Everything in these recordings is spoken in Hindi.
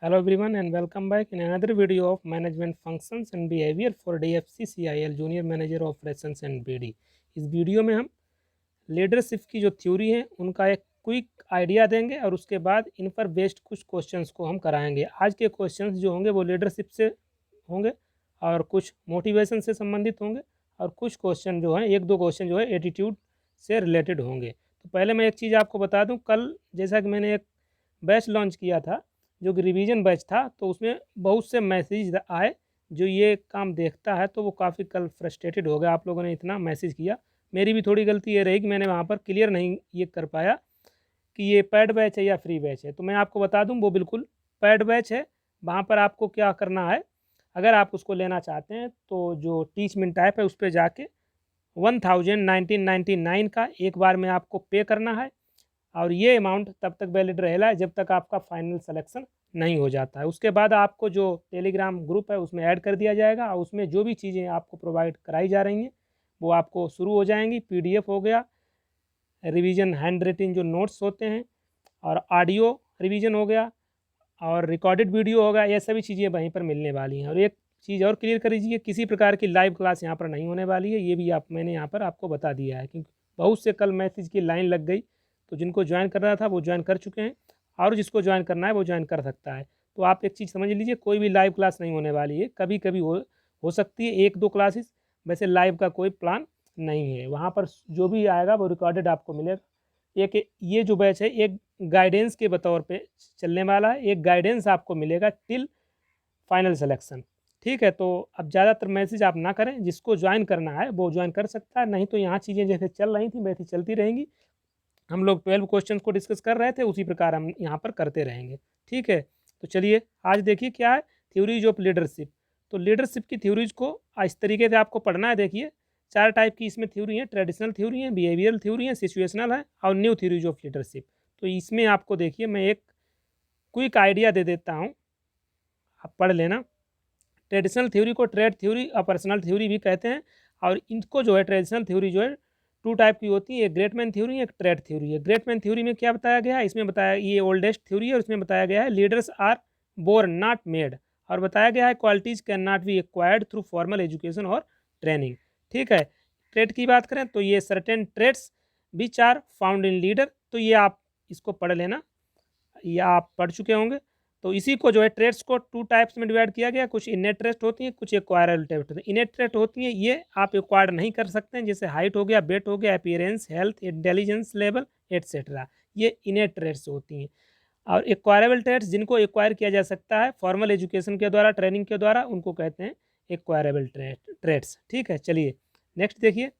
Hello everyone and welcome back in another video of management functions and behavior for DFC CIL junior manager operations and BD. इस वीडियो में हम लीडरशिप की जो थ्योरी है उनका एक क्विक आइडिया देंगे और उसके बाद इन पर बेस्ड कुछ क्वेश्चंस को हम कराएंगे। आज के क्वेश्चंस जो होंगे वो लीडरशिप से होंगे और कुछ मोटिवेशन से संबंधित होंगे और कुछ क्वेश्चन जो हैं एक दो क्वेश्चन जो है एटीट्यूड से रिलेटेड होंगे। तो पहले मैं एक चीज़ आपको बता दूं, कल जैसा कि मैंने एक बैच लॉन्च किया था जो कि रिवीजन बैच था, तो उसमें बहुत से मैसेज आए। जो ये काम देखता है तो वो काफ़ी कल फ्रस्ट्रेटेड हो गया, आप लोगों ने इतना मैसेज किया। मेरी भी थोड़ी गलती ये रही कि मैंने वहाँ पर क्लियर नहीं ये कर पाया कि ये पेड बैच है या फ्री बैच है। तो मैं आपको बता दूं वो बिल्कुल पेड बैच है। वहाँ पर आपको क्या करना है, अगर आप उसको लेना चाहते हैं तो जो टीचमेंट ऐप है उस पर जाके 1999 का एक बार में आपको पे करना है और ये अमाउंट तब तक वैलिड रहेगा जब तक आपका फाइनल सिलेक्शन नहीं हो जाता है। उसके बाद आपको जो टेलीग्राम ग्रुप है उसमें ऐड कर दिया जाएगा और उसमें जो भी चीज़ें आपको प्रोवाइड कराई जा रही हैं वो आपको शुरू हो जाएंगी। पीडीएफ हो गया, रिवीजन हैंड रिटिन जो नोट्स होते हैं, और ऑडियो रिवीजन हो गया, और रिकॉर्डेड वीडियो होगा। ये सभी चीज़ें वहीं पर मिलने वाली हैं। और एक चीज़ और क्लियर कर लीजिए, किसी प्रकार की लाइव क्लास यहाँ पर नहीं होने वाली है। ये भी मैंने यहाँ पर आपको बता दिया है क्योंकि बहुत से कल मैसेज की लाइन लग गई। तो जिनको ज्वाइन करना था वो ज्वाइन कर चुके हैं और जिसको ज्वाइन करना है वो ज्वाइन कर सकता है। तो आप एक चीज़ समझ लीजिए, कोई भी लाइव क्लास नहीं होने वाली है। कभी कभी हो सकती है एक दो क्लासेस, वैसे लाइव का कोई प्लान नहीं है। वहाँ पर जो भी आएगा वो रिकॉर्डेड आपको मिलेगा। एक ये जो बैच है एक गाइडेंस के बतौर पे चलने वाला है, एक गाइडेंस आपको मिलेगा टिल फाइनल सिलेक्शन। ठीक है, तो अब ज़्यादातर मैसेज आप ना करें, जिसको ज्वाइन करना है वो ज्वाइन कर सकता है, नहीं तो यहाँ चीज़ें जैसे चल रही थी वैसी चलती रहेंगी। हम लोग 12 क्वेश्चन को डिस्कस कर रहे थे, उसी प्रकार हम यहाँ पर करते रहेंगे। ठीक है, तो चलिए आज देखिए क्या है थ्योरीज ऑफ लीडरशिप। तो लीडरशिप की थ्योरीज को इस तरीके से आपको पढ़ना है। देखिए 4 टाइप की इसमें थ्योरी है, ट्रेडिशनल थ्योरी है, बिहेवियरल थ्योरी है, सिचुएशनल है और न्यू थ्योरीज ऑफ लीडरशिप। तो इसमें आपको देखिए मैं एक क्विक आइडिया दे देता हूँ, आप पढ़ लेना। ट्रेडिशनल थ्योरी को ट्रेड थ्योरी और पर्सनल थ्योरी भी कहते हैं। और इनको जो है ट्रेडिशनल थ्योरी जो है 2 टाइप की होती है, एक ग्रेट मैन थ्योरी, एक ट्रेड थ्योरी है। ग्रेट मैन थ्योरी में क्या बताया गया है, इसमें बताया ये ओल्डेस्ट थ्योरी है और इसमें बताया गया है leaders are born not made, और बताया गया है qualities can not be acquired through formal education और ट्रेनिंग। ठीक है, ट्रेड की बात करें तो ये certain traits which are found in leader. तो ये आप इसको पढ़ लेना, या आप पढ़ चुके होंगे। तो इसी को जो है ट्रेड्स को 2 टाइप्स में डिवाइड किया गया, कुछ इनेट ट्रेड होती हैं, कुछ एक्वायरेबल ट्रेड होती हैं। इनेट ट्रेड होती हैं ये आप एक्वायर नहीं कर सकते हैं, जैसे हाइट हो गया, वेट हो गया, appearance, health, intelligence level etcetera, ये इनेट ट्रेड्स होती हैं। और एक्वायरेबल ट्रेड्स जिनको एक्वायर किया जा सकता है फॉर्मल एजुकेशन के द्वारा, ट्रेनिंग के द्वारा, उनको कहते हैं एक्वायरेबल ट्रेड्स। ठीक है, चलिए नेक्स्ट देखिए।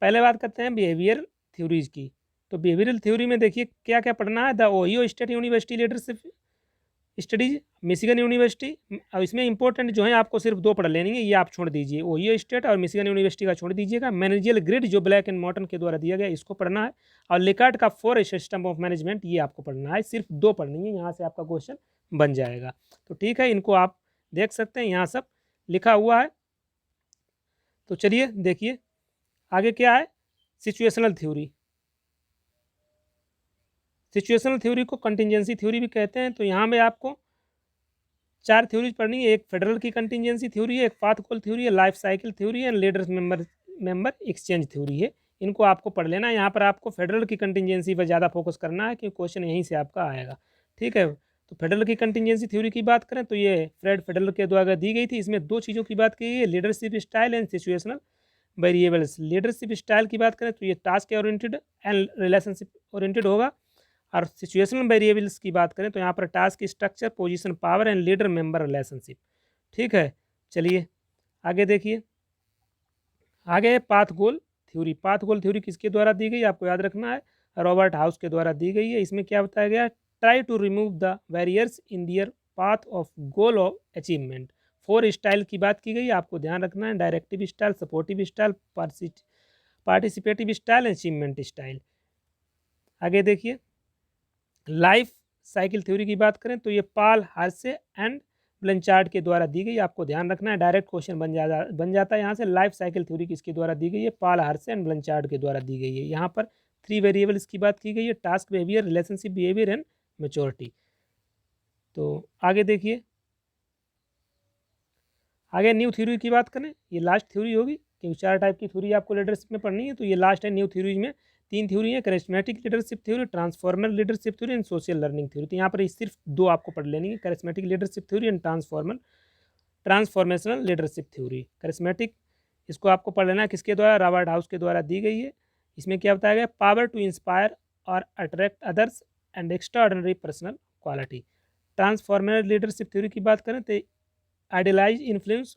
पहले बात करते हैं बिहेवियर थ्योरीज की। तो बिहेवियरल थ्योरी में देखिए क्या क्या पढ़ना है। The Ohio state university leadership studies, Michigan university. और इसमें इंपॉर्टेंट जो है आपको सिर्फ 2 पढ़ लेनी है, ये आप छोड़ दीजिए, ओहियो स्टेट और मिशिगन यूनिवर्सिटी का छोड़ दीजिएगा। मैनेजियल ग्रिड जो ब्लैक एंड मॉर्टन के द्वारा दिया गया इसको पढ़ना है। और लिकार्ट का 4 सिस्टम ऑफ मैनेजमेंट, ये आपको पढ़ना है। सिर्फ 2 पढ़नी है, यहाँ से आपका क्वेश्चन बन जाएगा। तो ठीक है, इनको आप देख सकते हैं, यहाँ सब लिखा हुआ है। तो चलिए देखिए आगे क्या है। सिचुएशनल थ्योरी, सिचुएशनल थ्योरी को कंटिजेंसी थ्योरी भी कहते हैं। तो यहाँ में आपको 4 थ्योरीज पढ़नी है। एक फेडरल की कंटिजेंसी थ्योरी है, एक पाथ गोल थ्योरी है, लाइफ साइकिल थ्योरी है, लीडर्स मेंबर एक्सचेंज थ्योरी है। इनको आपको पढ़ लेना है। यहाँ पर आपको फेडरल की कंटिजेंसी पर ज़्यादा फोकस करना है क्योंकि क्वेश्चन यहीं से आपका आएगा। ठीक है, तो फेडरल की कंटिजेंसी थ्योरी की बात करें तो ये फ्रेड फेडरल के द्वारा दी गई थी। इसमें 2 चीज़ों की बात की गई है, leadership style and situational variables. Leadership style की बात करें तो ये task oriented and relationship oriented होगा। और सिचुएशनल वेरिएबल्स की बात करें तो यहाँ पर task structure, position, power and leader member relationship. ठीक है, चलिए आगे देखिए। आगे है पाथ गोल थ्योरी। पाथ गोल थ्योरी किसके द्वारा दी गई आपको याद रखना है, रॉबर्ट हाउस के द्वारा दी गई है। इसमें क्या बताया गया, try to remove the barriers in their path of goal of achievement. 4 style की बात की गई है, आपको ध्यान रखना है, directive style, supportive style, participative style, achievement style. आगे देखिए लाइफ साइकिल थ्योरी की बात करें तो ये पाल हार्से एंड ब्लंचार्ड के द्वारा दी गई, आपको ध्यान रखना है। डायरेक्ट क्वेश्चन बन जाता है यहाँ से। लाइफ साइकिल थ्योरी किसके द्वारा दी गई है, पाल हार्से एंड ब्लंचार्ड के द्वारा दी गई है। यहाँ पर 3 वेरिएबल्स की बात की गई है, task behaviour, relationship behaviour and maturity. तो आगे देखिए, आगे न्यू थ्योरी की बात करें, ये लास्ट थ्योरी होगी क्योंकि 4 टाइप की थ्योरी आपको लीडरशिप में पढ़नी है, तो ये लास्ट है न्यू थ्योरीज में। 3 थ्योरी है, charismatic leadership theory, transformer leadership theory and social learning theory. तो यहाँ पर सिर्फ 2 आपको पढ़ लेनी है, charismatic leadership theory and transformational leadership theory. Charismatic इसको आपको पढ़ लेना है, किसके द्वारा, रॉबर्ट हाउस के द्वारा दी गई है। इसमें क्या बताया गया, पावर टू इंस्पायर और attract others and extraordinary personal quality. Transformer leadership theory की बात करें तो idealize influence,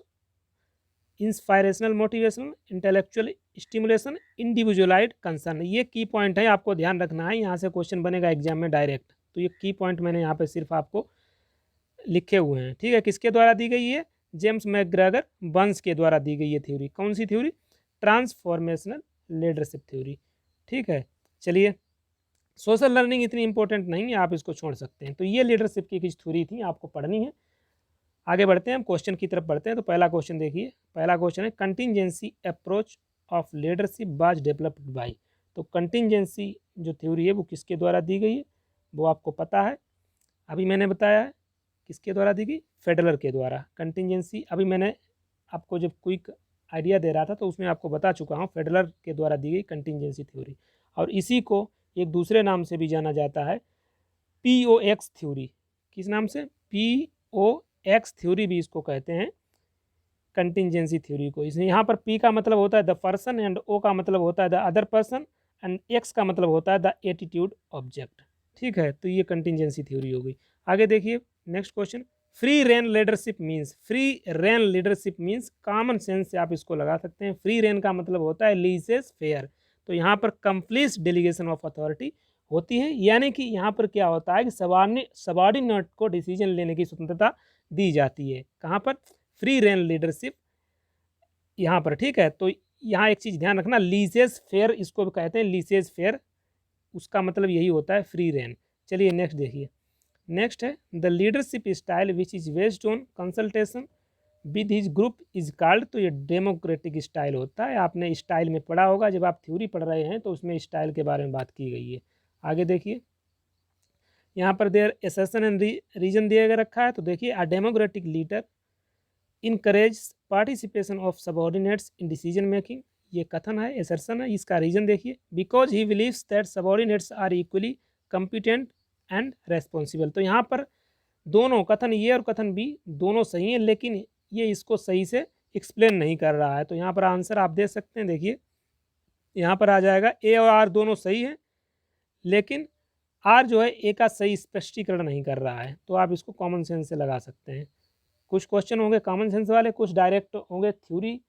inspirational motivation, intellectual stimulation, individualized concern. ये की पॉइंट है, आपको ध्यान रखना है, यहाँ से क्वेश्चन बनेगा एग्जाम में डायरेक्ट। तो ये की पॉइंट मैंने यहाँ पे सिर्फ आपको लिखे हुए हैं, ठीक है। किसके द्वारा दी गई है, जेम्स मैकग्रेगर बंस के द्वारा दी गई है थ्योरी। कौन सी थ्योरी, ट्रांसफॉर्मेशनल लीडरशिप थ्योरी, ठीक है। चलिए, सोशल लर्निंग इतनी इंपॉर्टेंट नहीं है, आप इसको छोड़ सकते हैं। तो ये लीडरशिप की कुछ थ्योरी थी, आपको पढ़नी है। आगे बढ़ते हैं, हम क्वेश्चन की तरफ बढ़ते हैं। तो पहला क्वेश्चन देखिए, पहला क्वेश्चन है contingency approach of leadership was developed by. तो कंटिजेंसी जो थ्योरी है वो किसके द्वारा दी गई है, वो आपको पता है, अभी मैंने बताया है। किसके द्वारा दी गई, फेडलर के द्वारा। कंटिजेंसी अभी मैंने आपको जब क्विक आइडिया दे रहा था तो उसमें आपको बता चुका हूँ, फेडलर के द्वारा दी गई कंटिजेंसी थ्योरी। और इसी को एक दूसरे नाम से भी जाना जाता है, POX थ्योरी। किस नाम से, POX थ्योरी भी इसको कहते हैं, कंटिजेंसी थ्योरी को। इसमें यहाँ पर P का मतलब होता है द पर्सन एंड O का मतलब होता है the other person and X का मतलब होता है द एटीट्यूड ऑब्जेक्ट, ठीक है। तो ये कंटिजेंसी थ्योरी हो गई। आगे देखिए next question, free rein leadership means. Free rein leadership means, common sense से आप इसको लगा सकते हैं। फ्री रेन का मतलब होता है लीजेस फेयर। तो यहाँ पर कंप्लीट डेलीगेशन ऑफ अथॉरिटी होती है, यानी कि यहाँ पर क्या होता है कि सबॉर्डिनेट को डिसीजन लेने की स्वतंत्रता दी जाती है। कहाँ पर, फ्री रेन लीडरशिप यहाँ पर, ठीक है। तो यहाँ एक चीज़ ध्यान रखना, लीजेस फेयर इसको भी कहते हैं, लीजेस फेयर, उसका मतलब यही होता है फ्री रेन। चलिए नेक्स्ट देखिए, नेक्स्ट है the leadership style which is based on consultation with his group is called. तो ये डेमोक्रेटिक स्टाइल होता है, आपने स्टाइल में पढ़ा होगा जब आप थ्योरी पढ़ रहे हैं तो उसमें स्टाइल के बारे में बात की गई है। आगे देखिए, यहाँ पर देर एसेसन एंड रीजन दिया रखा है। तो देखिए, a democratic leader encourage participation of subordinates in decision making. ये कथन है, एसर्सन है। इसका रीजन देखिए, because he believes that subordinates are equally competent and responsible. तो यहाँ पर दोनों कथन ए और कथन बी दोनों सही हैं, लेकिन ये इसको सही से एक्सप्लेन नहीं कर रहा है। तो यहाँ पर आंसर आप दे सकते हैं, देखिए यहाँ पर आ जाएगा ए और आर दोनों सही हैं, लेकिन आर जो है ए का सही स्पष्टीकरण नहीं कर रहा है। तो आप इसको कॉमन सेंस से लगा सकते हैं। कुछ क्वेश्चन होंगे कॉमन सेंस वाले, कुछ डायरेक्ट होंगे थ्योरी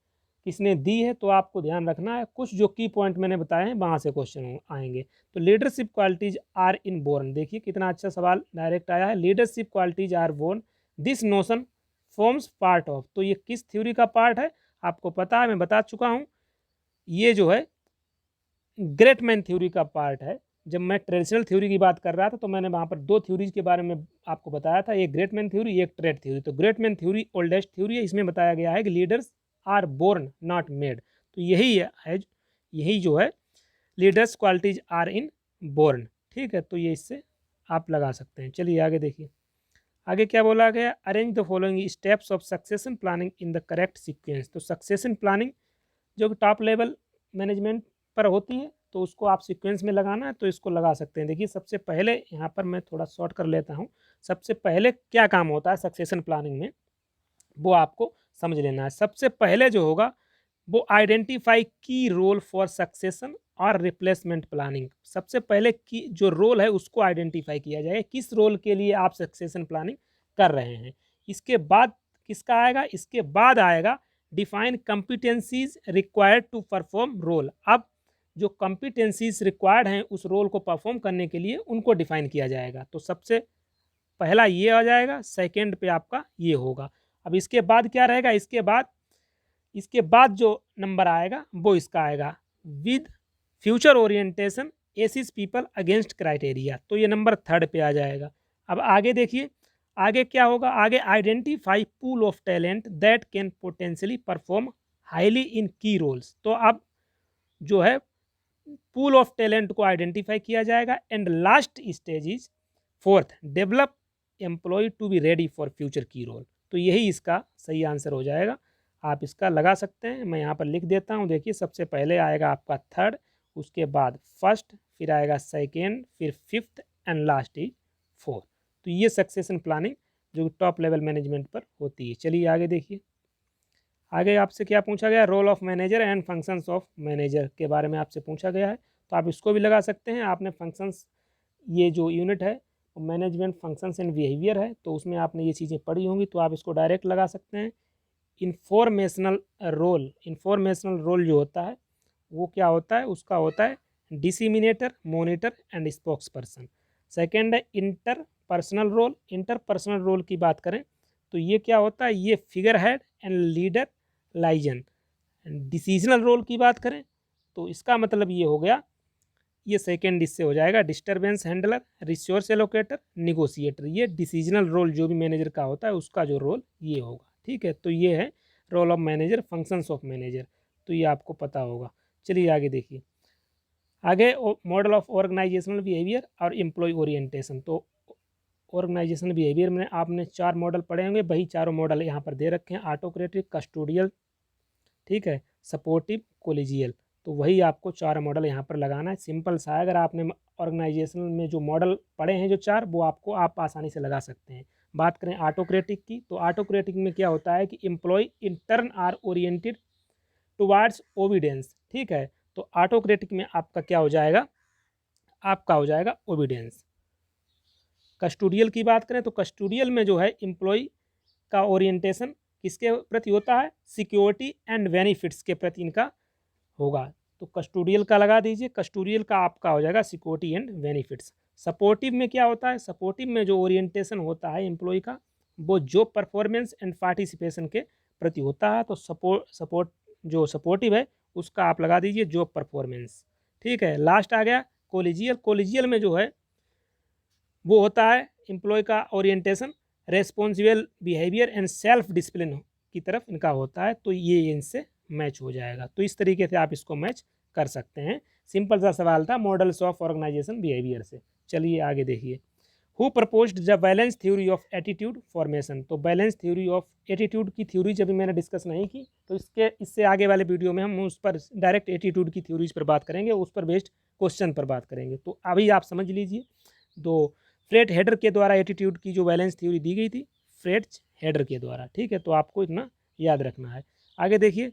किसने दी है, तो आपको ध्यान रखना है। कुछ जो की पॉइंट मैंने बताए हैं वहाँ से क्वेश्चन आएंगे। तो leadership qualities are inborn, देखिए कितना अच्छा सवाल डायरेक्ट आया है। Leadership qualities are born, this notion forms part of. तो ये किस थ्योरी का पार्ट है, आपको पता है, मैं बता चुका हूँ। ये जो है ग्रेट मैन थ्योरी का पार्ट है। जब मैं ट्रेडिशनल थ्योरी की बात कर रहा था तो मैंने वहाँ पर 2 थ्योरीज के बारे में आपको बताया था, एक ग्रेट मैन थ्योरी, एक ट्रेड थ्योरी। तो great man theory oldest theory है, इसमें बताया गया है कि leaders are born not made. तो यही है, यही जो है leaders qualities are inborn, ठीक है। तो ये इससे आप लगा सकते हैं। चलिए आगे देखिए, आगे क्या बोला गया, arrange the following steps of succession planning in the correct sequence. तो सक्सेशन प्लानिंग जो कि टॉप लेवल मैनेजमेंट पर होती है, तो उसको आप सीक्वेंस में लगाना है, तो इसको लगा सकते हैं। देखिए सबसे पहले यहाँ पर मैं थोड़ा शॉर्ट कर लेता हूँ। सबसे पहले क्या काम होता है सक्सेशन प्लानिंग में, वो आपको समझ लेना है। सबसे पहले जो होगा वो आइडेंटिफाई की रोल फॉर सक्सेशन और रिप्लेसमेंट प्लानिंग। सबसे पहले की जो रोल है उसको आइडेंटिफाई किया जाएगा, किस रोल के लिए आप सक्सेशन प्लानिंग कर रहे हैं। इसके बाद किसका आएगा, इसके बाद आएगा define competencies required to perform role. अब जो कॉम्पिटेंसीज रिक्वायर्ड हैं उस रोल को परफॉर्म करने के लिए उनको डिफाइन किया जाएगा। तो सबसे पहला ये आ जाएगा, सेकेंड पे आपका ये होगा। अब इसके बाद क्या रहेगा, इसके बाद जो नंबर आएगा वो इसका आएगा with future orientation assess people against criteria. तो ये नंबर 3rd पे आ जाएगा। अब आगे देखिए, आगे क्या होगा, आगे identify pool of talent that can potentially perform highly in key roles. तो अब जो है पूल ऑफ टैलेंट को आइडेंटिफाई किया जाएगा। And last stage is 4th, develop employ to be ready for future key role. तो यही इसका सही आंसर हो जाएगा। आप इसका लगा सकते हैं, मैं यहाँ पर लिख देता हूँ। देखिए सबसे पहले आएगा आपका थर्ड, उसके बाद फर्स्ट, फिर आएगा सेकेंड, फिर fifth and last is fourth. तो ये सक्सेशन प्लानिंग जो टॉप लेवल मैनेजमेंट पर होती है। चलिए आगे देखिए, आगे आपसे क्या पूछा गया, role of manager and functions of manager के बारे में आपसे पूछा गया है। तो आप इसको भी लगा सकते हैं। आपने फंक्शंस, ये जो यूनिट है मैनेजमेंट फंक्शंस एंड बिहेवियर है, तो उसमें आपने ये चीज़ें पढ़ी होंगी, तो आप इसको डायरेक्ट लगा सकते हैं। इन्फॉर्मेशनल रोल जो होता है वो क्या होता है, उसका होता है disseminator, monitor and spokesperson. Second है इंटरपर्सनल रोल की बात करें तो ये क्या होता है, ये figurehead and leader liaison. Decisional role की बात करें तो इसका मतलब ये हो गया, ये सेकेंड इससे हो जाएगा disturbance handler, resource allocator, negotiator. ये डिसीजनल रोल जो भी मैनेजर का होता है उसका जो रोल ये होगा। ठीक है, तो ये है role of manager, functions of manager, तो ये आपको पता होगा। चलिए आगे देखिए, आगे मॉडल ऑफ ऑर्गेनाइजेशनल बिहेवियर और एम्प्लॉय ओरिएंटेशन। तो ऑर्गेनाइजेशनल बिहेवियर में आपने 4 मॉडल पढ़े होंगे, वही चारों मॉडल यहाँ पर दे रखे हैं, ऑटोक्रेटिक, कस्टोडियल, ठीक है, सपोर्टिव, कोलिजियल। तो वही आपको 4 मॉडल यहाँ पर लगाना है। सिंपल सा है, अगर आपने ऑर्गेनाइजेशन में जो मॉडल पढ़े हैं जो 4, वो आपको आप आसानी से लगा सकते हैं। बात करें ऑटोक्रेटिक की, तो ऑटोक्रेटिक में क्या होता है कि employee in turn are oriented towards obedience. ठीक है, तो ऑटोक्रेटिक में आपका क्या हो जाएगा, आपका हो जाएगा ओबीडियंस। कस्टोडियल की बात करें तो कस्टोडियल में जो है एम्प्लॉय का ओरिएंटेशन किसके प्रति होता है, सिक्योरिटी एंड बेनिफिट्स के प्रति इनका होगा। तो कस्टोडियल का लगा दीजिए, कस्टोडियल का आपका हो जाएगा सिक्योरिटी एंड बेनिफिट्स। सपोर्टिव में क्या होता है, सपोर्टिव में जो ओरिएंटेशन होता है एम्प्लॉय का वो जॉब परफॉर्मेंस एंड पार्टिसिपेशन के प्रति होता है। तो सपोर्ट जो सपोर्टिव है उसका आप लगा दीजिए जॉब परफॉर्मेंस। ठीक है, लास्ट आ गया कोलिजियल। कोलिजियल में जो है वो होता है एम्प्लॉय का orientation responsible behaviour and self discipline की तरफ इनका होता है। तो ये इनसे मैच हो जाएगा। तो इस तरीके से आप इसको मैच कर सकते हैं। सिंपल सा सवाल था मॉडल्स ऑफ ऑर्गेनाइजेशन बिहेवियर से। चलिए आगे देखिए, who proposed the balance theory of attitude formation. तो बैलेंस थ्योरी ऑफ एटीट्यूड की थ्योरी जब मैंने डिस्कस नहीं की, तो इससे आगे वाले वीडियो में हम उस पर डायरेक्ट एटीट्यूड की थ्योरीज पर बात करेंगे, उस पर बेस्ड क्वेश्चन पर बात करेंगे। तो अभी आप समझ लीजिए, दो फ्रेड हेडर के द्वारा एटीट्यूड की जो बैलेंस थ्योरी दी गई थी, फ्रेड हेडर के द्वारा। ठीक है, तो आपको इतना याद रखना है। आगे देखिए,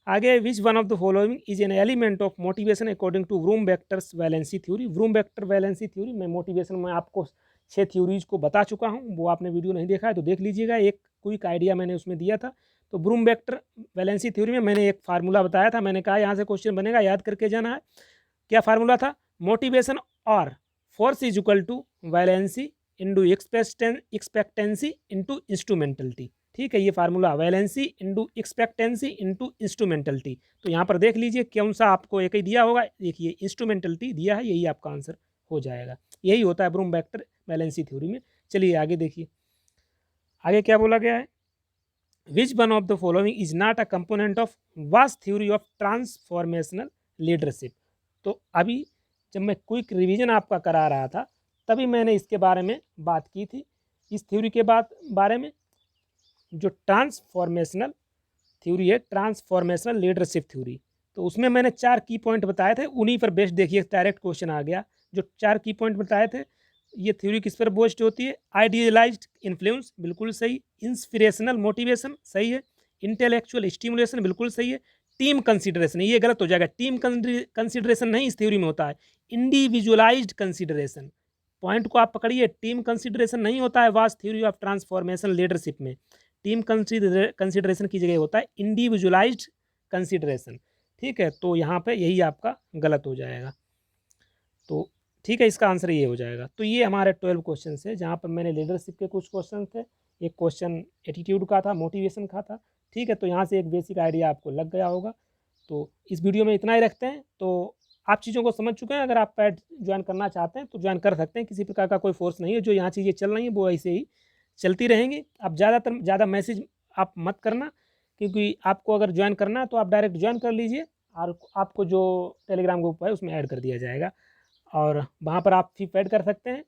आगे which one of the following is an element of motivation according to Vroom vectors valency theory. Vroom vector valency theory में मोटिवेशन में आपको 6 थ्योरीज को बता चुका हूँ, वो आपने वीडियो नहीं देखा है तो देख लीजिएगा। एक क्विक आइडिया मैंने उसमें दिया था। तो ब्रूम वेक्टर वैलेंसी थ्योरी में मैंने एक फार्मूला बताया था, मैंने कहा यहाँ से क्वेश्चन बनेगा, याद करके जाना है। क्या फार्मूला था, मोटिवेशन और force is equal to valency into expectancy into instrumentality. ठीक है, ये formula valency into expectancy into instrumentality. तो यहाँ पर देख लीजिए कौन सा आपको एक ही दिया होगा, देखिए इंस्ट्रूमेंटलिटी दिया है, यही आपका आंसर हो जाएगा। यही होता है ब्रूम वेक्टर वैलेंसी थ्योरी में। चलिए आगे देखिए, आगे क्या बोला गया है, विच one of the following is not a component of vast theory of transformational leadership. तो अभी जब मैं क्विक रिवीजन आपका करा रहा था तभी मैंने इसके बारे में बात की थी, इस थ्योरी के बारे में, जो ट्रांसफॉर्मेशनल थ्योरी है, ट्रांसफॉर्मेशनल लीडरशिप थ्योरी। तो उसमें मैंने 4 की पॉइंट बताए थे, उन्हीं पर बेस्ड देखिए डायरेक्ट क्वेश्चन आ गया। जो 4 की पॉइंट बताए थे, ये थ्योरी किस पर बेस्ड होती है, आइडियलाइज्ड इन्फ्लुएंस बिल्कुल सही, इंस्पिरेशनल मोटिवेशन सही है, इंटेलेक्चुअल स्टिमुलेशन बिल्कुल सही है, टीम कंसिडरेशन ये गलत हो जाएगा, टीम कंसिडरेशन नहीं इस थ्योरी में होता है, इंडिविजुअलाइज्ड कंसिडरेशन। पॉइंट को आप पकड़िए, टीम कंसिडरेशन नहीं होता है vast theory of transformation leadership में। टीम कंसिडरेशन की जगह होता है इंडिविजुअलाइज्ड कंसिडरेशन। ठीक है, तो यहाँ पे यही आपका गलत हो जाएगा। तो ठीक है, इसका आंसर ये हो जाएगा। तो ये हमारे 12 क्वेश्चन है, जहाँ पर मैंने लीडरशिप के कुछ क्वेश्चन थे, एक क्वेश्चन एटीट्यूड का था, मोटिवेशन का था। ठीक है, तो यहाँ से एक बेसिक आइडिया आपको लग गया होगा। तो इस वीडियो में इतना ही रखते हैं। तो आप चीज़ों को समझ चुके हैं, अगर आप पैड ज्वाइन करना चाहते हैं तो ज्वाइन कर सकते हैं, किसी प्रकार का कोई फोर्स नहीं है। जो यहाँ चीज़ें चल रही हैं वो ऐसे ही चलती रहेंगी। आप ज़्यादा मैसेज आप मत करना, क्योंकि आपको अगर ज्वाइन करना है तो आप डायरेक्ट ज्वाइन कर लीजिए, और आपको जो टेलीग्राम ग्रुप है उसमें ऐड कर दिया जाएगा, और वहाँ पर आप फी पेड कर सकते हैं।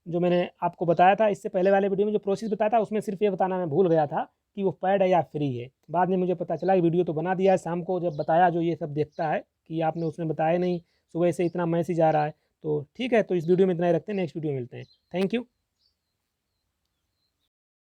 जो मैंने आपको बताया था इससे पहले वाले वीडियो में जो प्रोसेस बताया था, उसमें सिर्फ ये बताना मैं भूल गया था कि वो पेड है या फ्री है। बाद में मुझे पता चला कि वीडियो तो बना दिया है, शाम को जब बताया जो ये सब देखता है कि आपने उसमें बताया नहीं, सुबह से इतना मैसेज आ रहा है। तो ठीक है, तो इस वीडियो में इतना ही रखते हैं, नेक्स्ट वीडियो में मिलते हैं। Thank you.